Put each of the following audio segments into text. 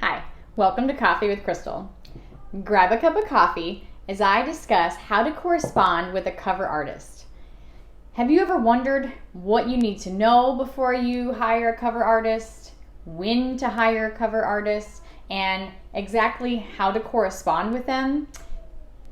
Hi, welcome to Coffee with Crystal. Grab a cup of coffee as I discuss how to correspond with a cover artist. Have you ever wondered what you need to know before you hire a cover artist, when to hire a cover artist, and exactly how to correspond with them?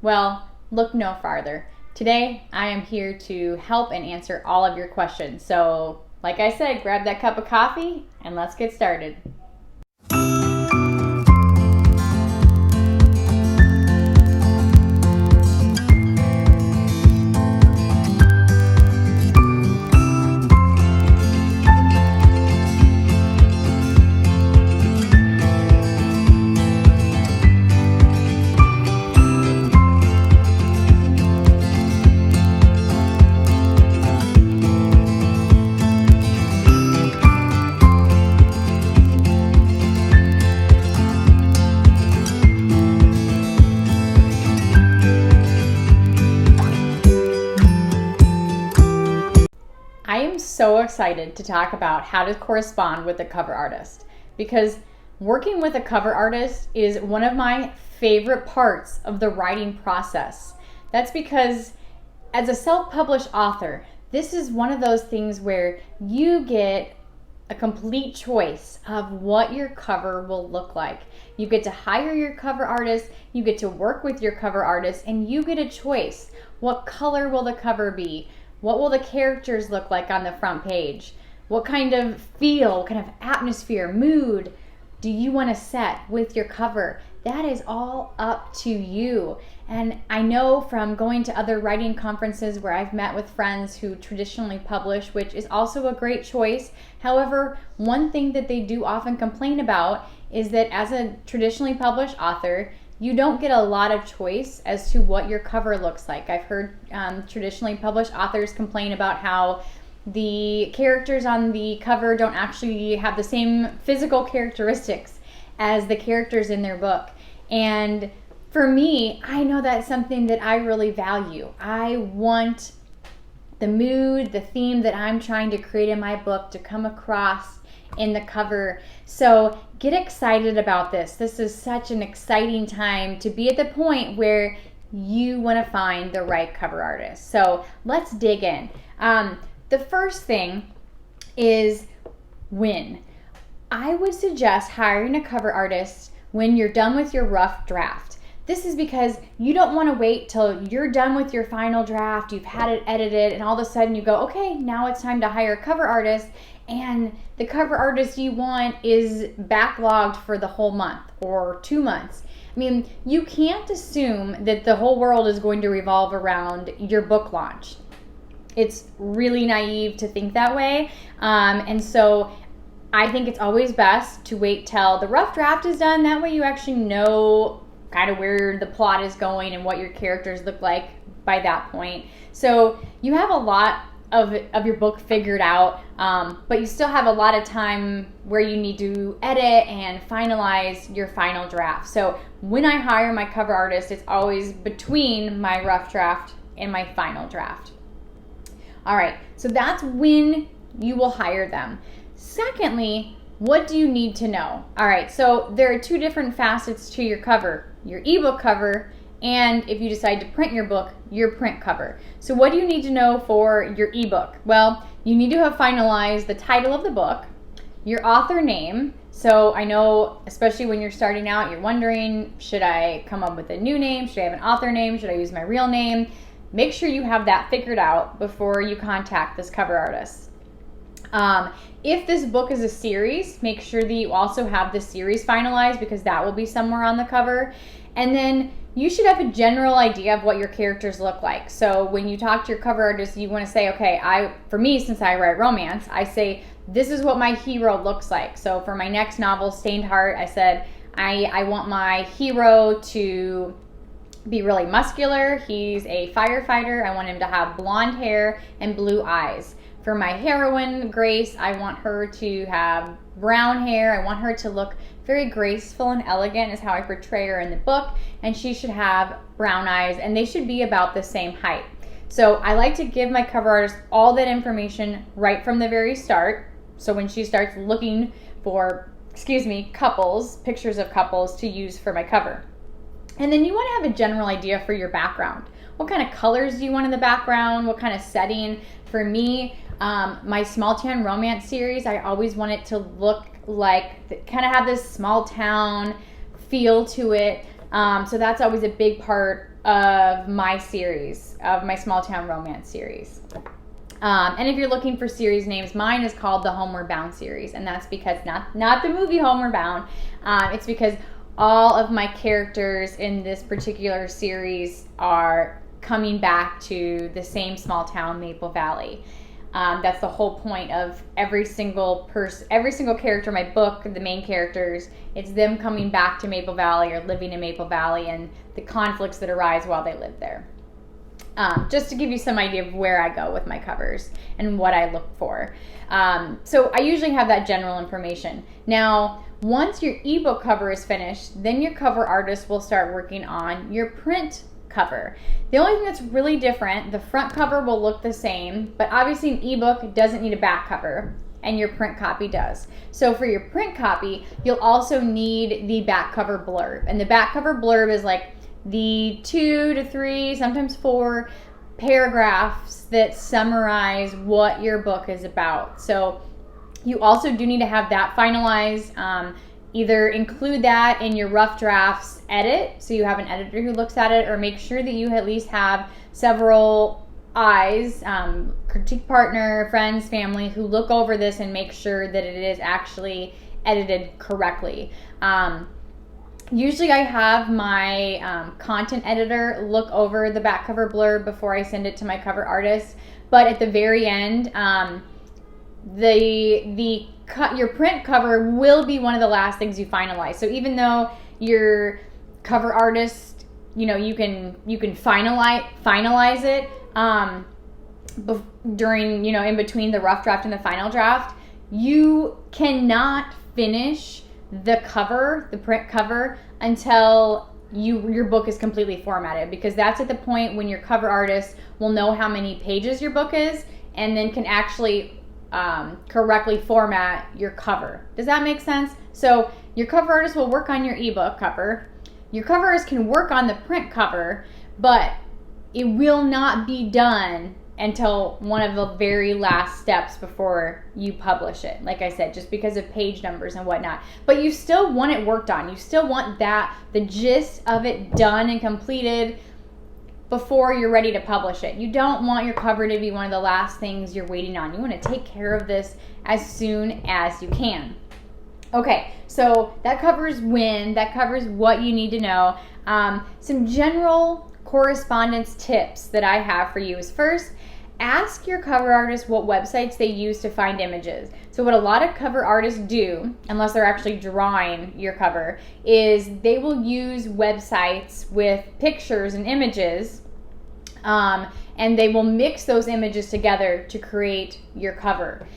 Well, look no farther. Today, I am here to help and answer all of your questions. So, like I said, grab that cup of coffee and let's get started. I am so excited to talk about how to correspond with a cover artist because working with a cover artist is one of my favorite parts of the writing process. That's because as a self-published author, this is one of those things where you get a complete choice of what your cover will look like. You get to hire your cover artist, you get to work with your cover artist, and you get a choice. What color will the cover be? What will the characters look like on the front page? What kind of feel, what kind of atmosphere, mood do you want to set with your cover? That is all up to you. And I know from going to other writing conferences where I've met with friends who traditionally publish, which is also a great choice. However, one thing that they do often complain about is that as a traditionally published author, you don't get a lot of choice as to what your cover looks like. I've heard traditionally published authors complain about how the characters on the cover don't actually have the same physical characteristics as the characters in their book. And for me, I know that's something that I really value. I want the mood, the theme that I'm trying to create in my book to come across in the cover. So get excited about this. This is such an exciting time to be at the point where you want to find the right cover artist. So let's dig in. The first thing is when. I would suggest hiring a cover artist when you're done with your rough draft. This is because you don't want to wait till you're done with your final draft, you've had it edited, and all of a sudden you go, okay, now it's time to hire a cover artist, and the cover artist you want is backlogged for the whole month or 2 months. I mean, you can't assume that the whole world is going to revolve around your book launch. It's really naive to think that way. And so I think it's always best to wait till the rough draft is done. That way you actually know kind of where the plot is going and what your characters look like by that point. So you have a lot of your book figured out, but you still have a lot of time where you need to edit and finalize your final draft. So when I hire my cover artist, it's always between my rough draft and my final draft. All right, so that's when you will hire them. Secondly, what do you need to know? All right, so there are two different facets to your cover, your ebook cover, and if you decide to print your book, your print cover. So what do you need to know for your ebook? Well, you need to have finalized the title of the book, your author name. So I know, especially when you're starting out, you're wondering, should I come up with a new name? Should I have an author name? Should I use my real name? Make sure you have that figured out before you contact this cover artist. If this book is a series, make sure that you also have the series finalized because that will be somewhere on the cover. And then you should have a general idea of what your characters look like. So when you talk to your cover artist, you want to say, okay, for me, since I write romance, I say, this is what my hero looks like. So for my next novel, Stained Heart, I said, I want my hero to be really muscular. He's a firefighter. I want him to have blonde hair and blue eyes. For my heroine, Grace, I want her to have brown hair. I want her to look very graceful and elegant is how I portray her in the book. And she should have brown eyes and they should be about the same height. So I like to give my cover artist all that information right from the very start. So when she starts looking for couples, pictures of couples to use for my cover. And then you want to have a general idea for your background. What kind of colors do you want in the background? What kind of setting? For me, my small town romance series, I always want it to look like, kind of have this small town feel to it. So that's always a big part of my series, of my small town romance series. And if you're looking for series names, mine is called the Homeward Bound series, and that's because not the movie Homeward Bound. It's because all of my characters in this particular series are coming back to the same small town, Maple Valley. That's the whole point of every single character in my book, the main characters. It's them coming back to Maple Valley or living in Maple Valley and the conflicts that arise while they live there. Just to give you some idea of where I go with my covers and what I look for. So I usually have that general information. Now, once your ebook cover is finished, then your cover artist will start working on your print cover. The only thing that's really different, the front cover will look the same, but obviously an ebook doesn't need a back cover, and your print copy does. So for your print copy, you'll also need the back cover blurb. And the back cover blurb is like the 2 to 3, sometimes 4 paragraphs that summarize what your book is about. So you also do need to have that finalized. Either include that in your rough drafts edit, so you have an editor who looks at it, or make sure that you at least have several eyes, critique partner, friends, family, who look over this and make sure that it is actually edited correctly. Usually I have my content editor look over the back cover blurb before I send it to my cover artist, but at the very end, your print cover will be one of the last things you finalize. So even though your cover artist, you can finalize it during, in between the rough draft and the final draft, you cannot finish the cover, the print cover, until your book is completely formatted, because that's at the point when your cover artist will know how many pages your book is and then can actually correctly format your cover. Does that make sense? So your cover artist will work on your ebook cover. Your cover artist can work on the print cover, but it will not be done until one of the very last steps before you publish it. Like I said, just because of page numbers and whatnot. But you still want it worked on. You still want the gist of it done and completed before you're ready to publish it. You don't want your cover to be one of the last things you're waiting on. You want to take care of this as soon as you can. Okay, so that covers when, that covers what you need to know. Some general correspondence tips that I have for you is, first, ask your cover artist what websites they use to find images. So what a lot of cover artists do, unless they're actually drawing your cover, is they will use websites with pictures and images, and they will mix those images together to create your cover.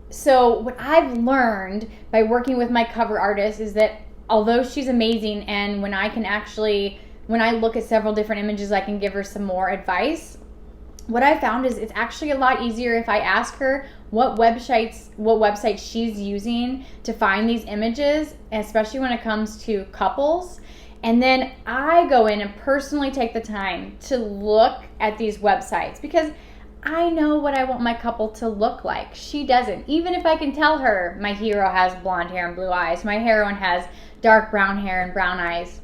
So what I've learned by working with my cover artist is that although she's amazing, and when I look at several different images, I can give her some more advice, what I found is it's actually a lot easier if I ask her what websites she's using to find these images, especially when it comes to couples. And then I go in and personally take the time to look at these websites, because I know what I want my couple to look like. She doesn't. Even if I can tell her my hero has blonde hair and blue eyes, my heroine has dark brown hair and brown eyes,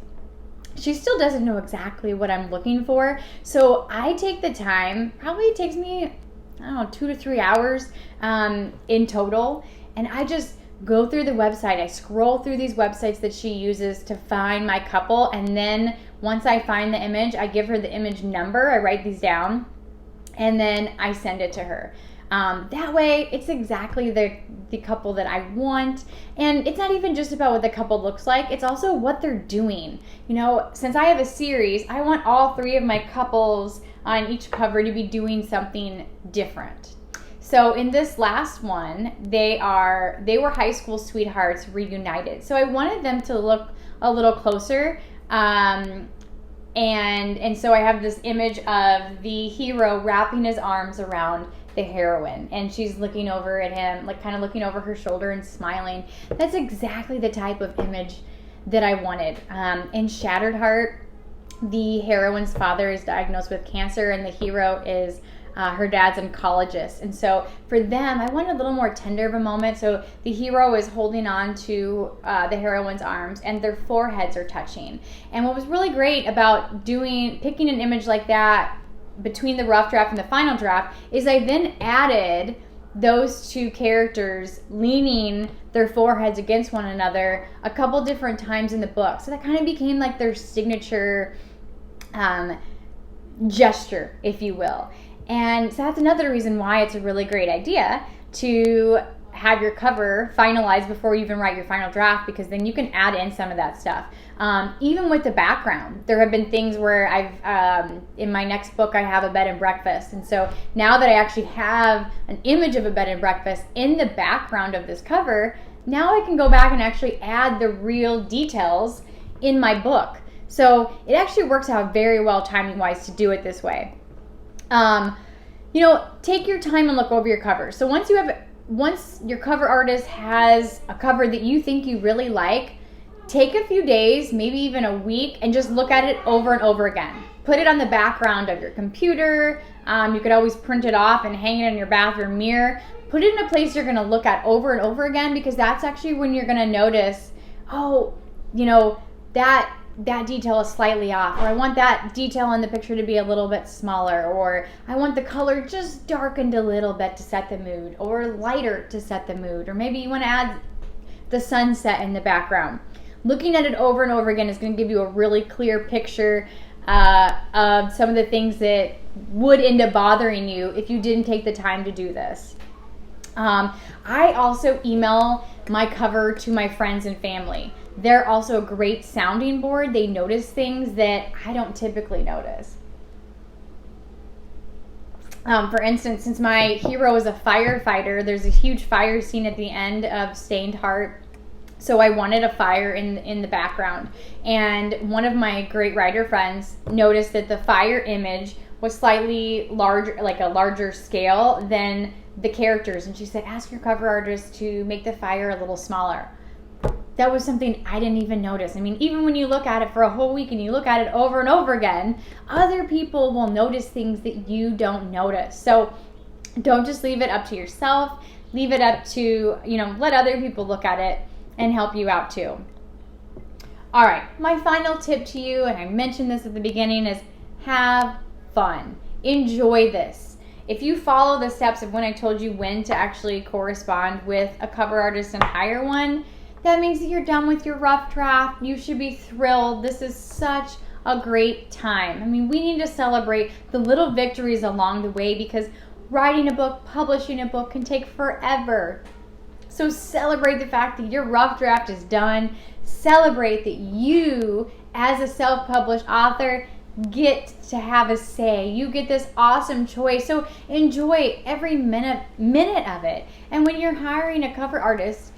she still doesn't know exactly what I'm looking for. So I take the time, probably it takes me, 2 to 3 hours in total. And I just go through the website. I scroll through these websites that she uses to find my couple. And then once I find the image, I give her the image number. I write these down, and then I send it to her. That way, it's exactly the couple that I want. And it's not even just about what the couple looks like. It's also what they're doing. Since I have a series, I want all 3 of my couples on each cover to be doing something different. So in this last one, they were high school sweethearts reunited. So I wanted them to look a little closer. And so I have this image of the hero wrapping his arms around the heroine, and she's looking over at him, like kind of looking over her shoulder and smiling. That's exactly the type of image that I wanted. In Shattered Heart, the heroine's father is diagnosed with cancer, and the hero is her dad's oncologist. And so for them, I wanted a little more tender of a moment. So the hero is holding on to the heroine's arms, and their foreheads are touching. And what was really great about picking an image like that between the rough draft and the final draft is I then added those two characters leaning their foreheads against one another a couple different times in the book. So that kind of became like their signature gesture, if you will. And so that's another reason why it's a really great idea to have your cover finalized before you even write your final draft, because then you can add in some of that stuff. Even with the background, there have been things where I've, in my next book, I have a bed and breakfast. And so now that I actually have an image of a bed and breakfast in the background of this cover, now I can go back and actually add the real details in my book. So it actually works out very well timing-wise to do it this way. Take your time and look over your cover. So once your cover artist has a cover that you think you really like, take a few days, maybe even a week, and just look at it over and over again. Put it on the background of your computer. You could always print it off and hang it in your bathroom mirror. Put it in a place you're going to look at over and over again, because that's actually when you're going to notice, that detail is slightly off, or I want that detail in the picture to be a little bit smaller, or I want the color just darkened a little bit to set the mood, or lighter to set the mood, or maybe you want to add the sunset in the background. Looking at it over and over again is going to give you a really clear picture of some of the things that would end up bothering you if you didn't take the time to do this. I also email my cover to my friends and family. They're also a great sounding board. They notice things that I don't typically notice. For instance, since my hero is a firefighter, there's a huge fire scene at the end of Stained Heart. So I wanted a fire in the background. And one of my great writer friends noticed that the fire image was slightly larger, like a larger scale than the characters. And she said, ask your cover artist to make the fire a little smaller. That was something I didn't even notice. I mean, even when you look at it for a whole week and you look at it over and over again, other people will notice things that you don't notice. So don't just leave it up to yourself. Leave it up to, let other people look at it and help you out too. All right, my final tip to you, and I mentioned this at the beginning, is have fun. Enjoy this. If you follow the steps of when I told you when to actually correspond with a cover artist and hire one, that means that you're done with your rough draft. You should be thrilled. This is such a great time. I mean, we need to celebrate the little victories along the way, because writing a book, publishing a book can take forever. So celebrate the fact that your rough draft is done. Celebrate that you, as a self-published author, get to have a say. You get this awesome choice. So enjoy every minute of it. And when you're hiring a cover artist,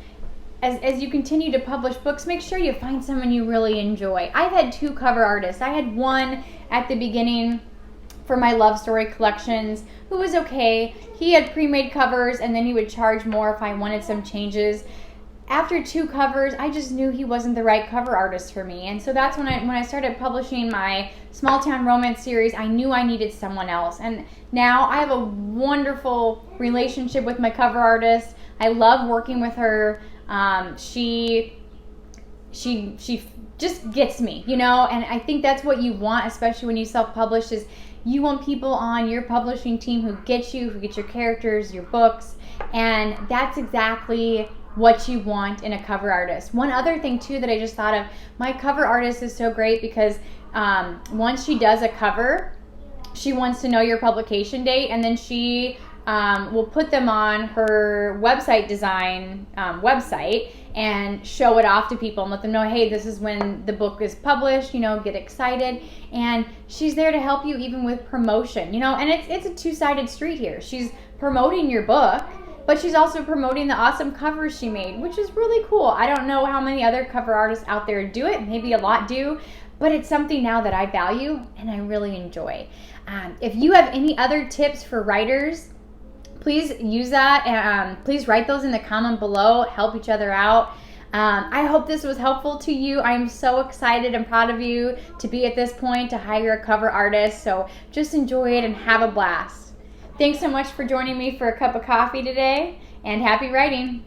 as you continue to publish books, make sure you find someone you really enjoy. I've had 2 cover artists. I had one at the beginning for my love story collections who was okay. He had pre-made covers, and then he would charge more if I wanted some changes. After 2 covers, I just knew he wasn't the right cover artist for me. And so that's when I started publishing my Small Town Romance series, I knew I needed someone else. And now I have a wonderful relationship with my cover artist. I love working with her. She just gets me, and I think that's what you want, especially when you self-publish, is you want people on your publishing team who get you, who get your characters, your books, and that's exactly what you want in a cover artist. One other thing too that I just thought of, my cover artist is so great because once she does a cover, she wants to know your publication date, and then she will put them on her website design website and show it off to people and let them know, hey, this is when the book is published, get excited. And she's there to help you even with promotion, and it's a two-sided street here. She's promoting your book, but she's also promoting the awesome covers she made, which is really cool. I don't know how many other cover artists out there do it. Maybe a lot do, but it's something now that I value and I really enjoy. If you have any other tips for writers please use that, and please write those in the comment below. Help each other out. I hope this was helpful to you. I'm so excited and proud of you to be at this point to hire a cover artist. So just enjoy it and have a blast. Thanks so much for joining me for a cup of coffee today, and happy writing.